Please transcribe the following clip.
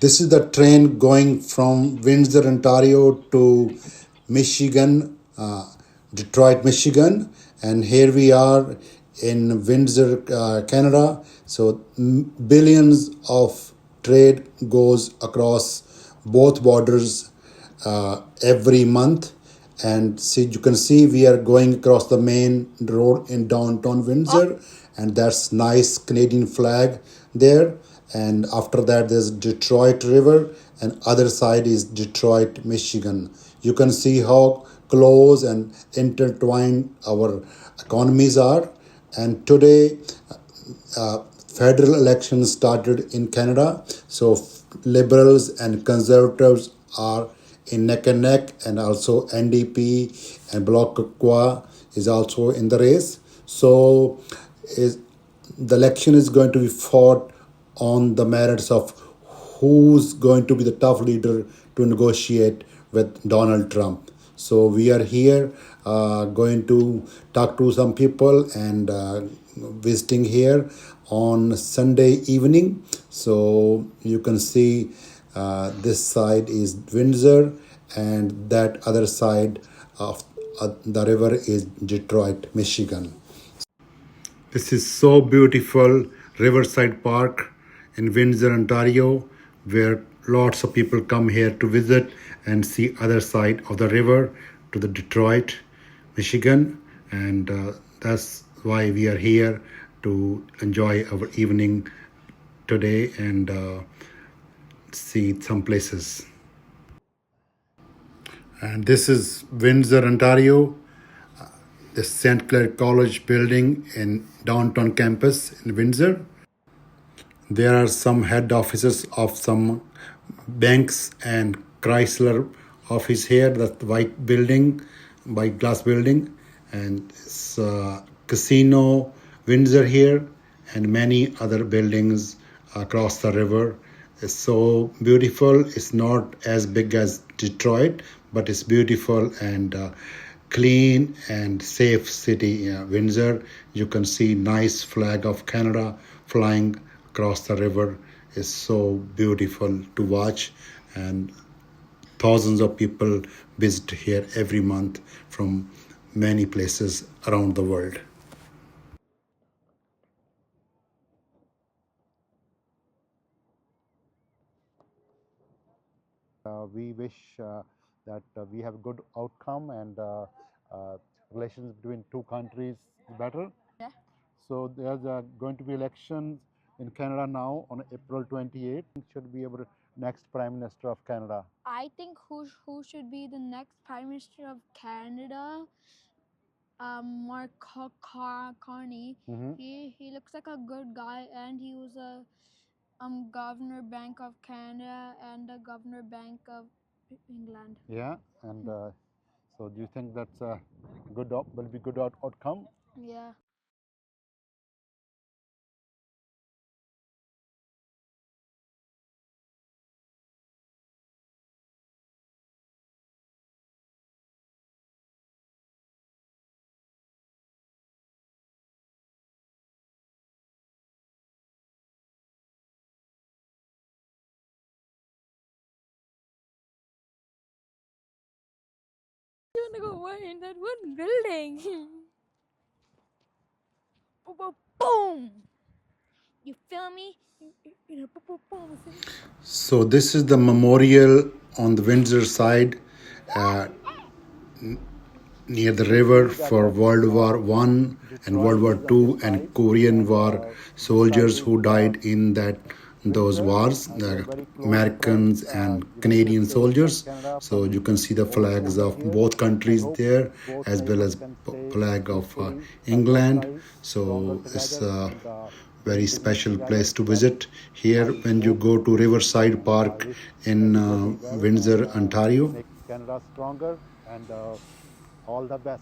This is the train going from Windsor, Ontario to Michigan, Detroit, Michigan. And here we are in Windsor, Canada. So billions of trade goes across both borders every month. And see, you can see we are going across the main road in downtown Windsor, and that's nice Canadian flag there. And after that, there's Detroit River, and other side is Detroit, Michigan. You can see how close and intertwined our economies are. And today, federal elections started in Canada, so liberals and conservatives are in neck and neck, and also NDP and Bloc Québécois is also in the race. So is the election is going to be fought on the merits of who's going to be the tough leader to negotiate with Donald Trump. So we are here going to talk to some people and visiting here on Sunday evening. So you can see this side is Windsor, and that other side of the river is Detroit, Michigan. This is so beautiful, Riverside Park in Windsor, Ontario, where lots of people come here to visit and see other side of the river to the Detroit, Michigan, and that's why we are here to enjoy our evening today and see some places. And this is Windsor, Ontario, the St. Clair College building in downtown campus in Windsor. There are some head offices of some banks and Chrysler office here, that white building, white glass building, and it's Casino Windsor here, and many other buildings across the river. It's so beautiful. It's not as big as Detroit, but it's beautiful and clean and safe city. Windsor, you can see nice flag of Canada flying across the river. Is so beautiful to watch, and thousands of people visit here every month from many places around the world. We wish that we have good outcome and relations between two countries better. Yeah. So there's going to be elections in Canada now on April 28th. Should be our next Prime Minister of Canada. I think who should be the next Prime Minister of Canada? Mark Carney. Mhm. He looks like a good guy, and he was a Governor Bank of Canada and the Governor Bank of England. Yeah, and so do you think that's a will be good outcome? Yeah. You wanna go what in that one building? Boom, boom, boom. You feel me? You know, boom, boom, boom. So this is the memorial on the Windsor side, uh, near the river for World War One and World War Two and Korean War soldiers who died in those wars, the Americans and Canadian soldiers. So you can see the flags of both countries there, as well as flag of England. So it's a very special place to visit here when you go to Riverside Park in Windsor, Ontario. Canada stronger, and all the best.